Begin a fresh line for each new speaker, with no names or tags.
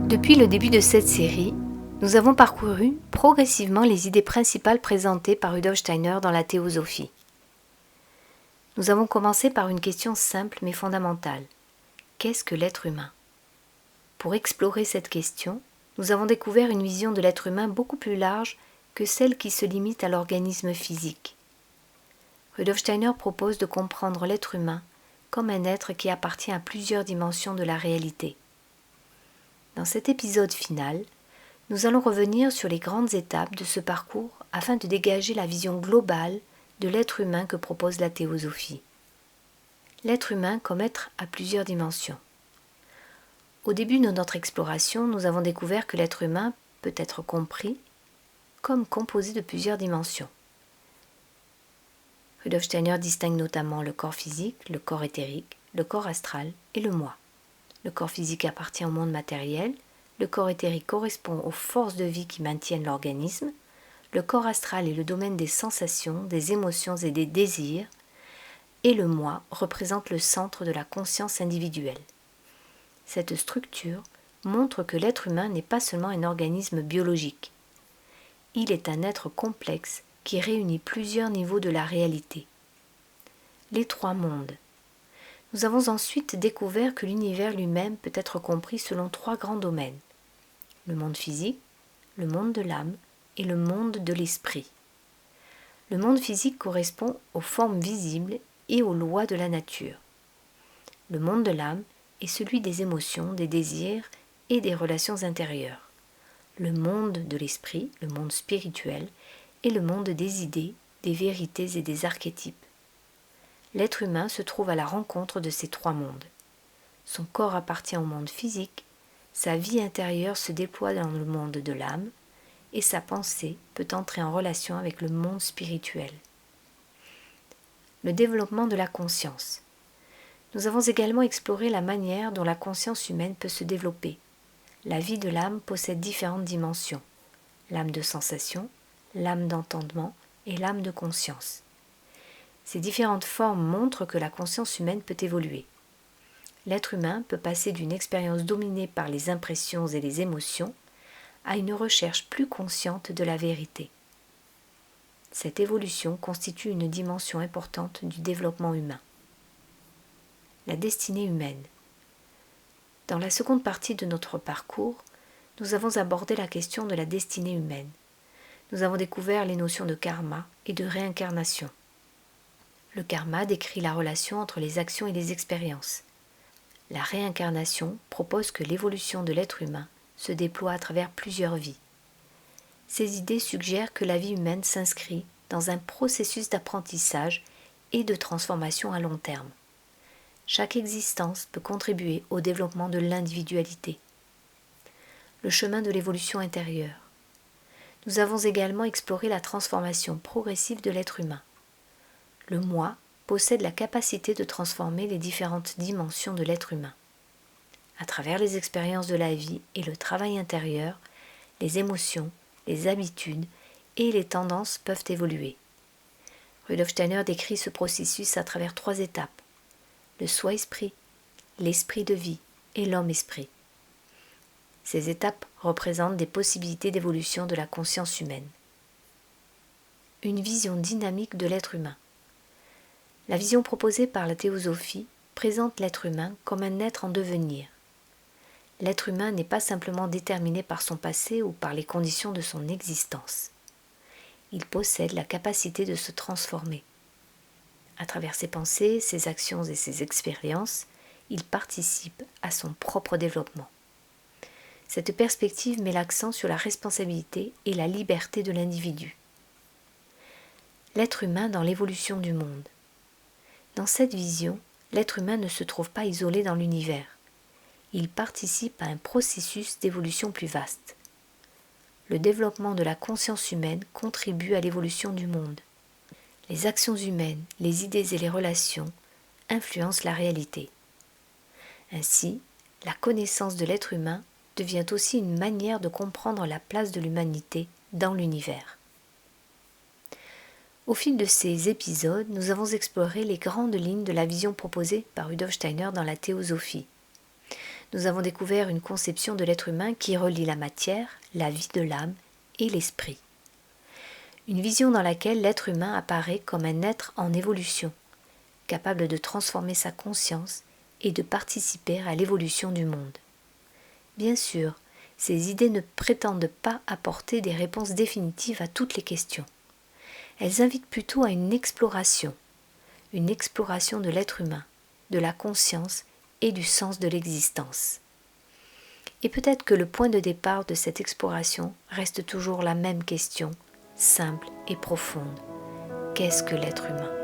Depuis le début de cette série, nous avons parcouru progressivement les idées principales présentées par Rudolf Steiner dans la théosophie. Nous avons commencé par une question simple mais fondamentale. Qu'est-ce que l'être humain ? Pour explorer cette question, nous avons découvert une vision de l'être humain beaucoup plus large que celle qui se limite à l'organisme physique. Rudolf Steiner propose de comprendre l'être humain comme un être qui appartient à plusieurs dimensions de la réalité. Dans cet épisode final, nous allons revenir sur les grandes étapes de ce parcours afin de dégager la vision globale de l'être humain que propose la théosophie. L'être humain comme être à plusieurs dimensions. Au début de notre exploration, nous avons découvert que l'être humain peut être compris comme composé de plusieurs dimensions. Rudolf Steiner distingue notamment le corps physique, le corps éthérique, le corps astral et le moi. Le corps physique appartient au monde matériel, le corps éthérique correspond aux forces de vie qui maintiennent l'organisme, le corps astral est le domaine des sensations, des émotions et des désirs, et le moi représente le centre de la conscience individuelle. Cette structure montre que l'être humain n'est pas seulement un organisme biologique. Il est un être complexe qui réunit plusieurs niveaux de la réalité. Les trois mondes. Nous avons ensuite découvert que l'univers lui-même peut être compris selon trois grands domaines. Le monde physique, le monde de l'âme et le monde de l'esprit. Le monde physique correspond aux formes visibles et aux lois de la nature. Le monde de l'âme est celui des émotions, des désirs et des relations intérieures. Le monde de l'esprit, le monde spirituel, est le monde des idées, des vérités et des archétypes. L'être humain se trouve à la rencontre de ces trois mondes. Son corps appartient au monde physique, sa vie intérieure se déploie dans le monde de l'âme, et sa pensée peut entrer en relation avec le monde spirituel. Le développement de la conscience. Nous avons également exploré la manière dont la conscience humaine peut se développer. La vie de l'âme possède différentes dimensions. L'âme de sensation, l'âme d'entendement et l'âme de conscience. Ces différentes formes montrent que la conscience humaine peut évoluer. L'être humain peut passer d'une expérience dominée par les impressions et les émotions à une recherche plus consciente de la vérité. Cette évolution constitue une dimension importante du développement humain. La destinée humaine. Dans la seconde partie de notre parcours, nous avons abordé la question de la destinée humaine. Nous avons découvert les notions de karma et de réincarnation. Le karma décrit la relation entre les actions et les expériences. La réincarnation propose que l'évolution de l'être humain se déploie à travers plusieurs vies. Ces idées suggèrent que la vie humaine s'inscrit dans un processus d'apprentissage et de transformation à long terme. Chaque existence peut contribuer au développement de l'individualité. Le chemin de l'évolution intérieure. Nous avons également exploré la transformation progressive de l'être humain. Le moi possède la capacité de transformer les différentes dimensions de l'être humain. À travers les expériences de la vie et le travail intérieur, les émotions, les habitudes et les tendances peuvent évoluer. Rudolf Steiner décrit ce processus à travers trois étapes. Le soi-esprit, l'esprit de vie et l'homme-esprit. Ces étapes représentent des possibilités d'évolution de la conscience humaine. Une vision dynamique de l'être humain. La vision proposée par la théosophie présente l'être humain comme un être en devenir. L'être humain n'est pas simplement déterminé par son passé ou par les conditions de son existence. Il possède la capacité de se transformer. À travers ses pensées, ses actions et ses expériences, il participe à son propre développement. Cette perspective met l'accent sur la responsabilité et la liberté de l'individu. L'être humain dans l'évolution du monde. Dans cette vision, l'être humain ne se trouve pas isolé dans l'univers. Il participe à un processus d'évolution plus vaste. Le développement de la conscience humaine contribue à l'évolution du monde. Les actions humaines, les idées et les relations influencent la réalité. Ainsi, la connaissance de l'être humain devient aussi une manière de comprendre la place de l'humanité dans l'univers. Au fil de ces épisodes, nous avons exploré les grandes lignes de la vision proposée par Rudolf Steiner dans la théosophie. nous avons découvert une conception de l'être humain qui relie la matière, la vie de l'âme et l'esprit. Une vision dans laquelle l'être humain apparaît comme un être en évolution, capable de transformer sa conscience et de participer à l'évolution du monde. Bien sûr, ces idées ne prétendent pas apporter des réponses définitives à toutes les questions. Elles invitent plutôt à une exploration de l'être humain, de la conscience et du sens de l'existence. Et peut-être que le point de départ de cette exploration reste toujours la même question, simple et profonde. Qu'est-ce que l'être humain ?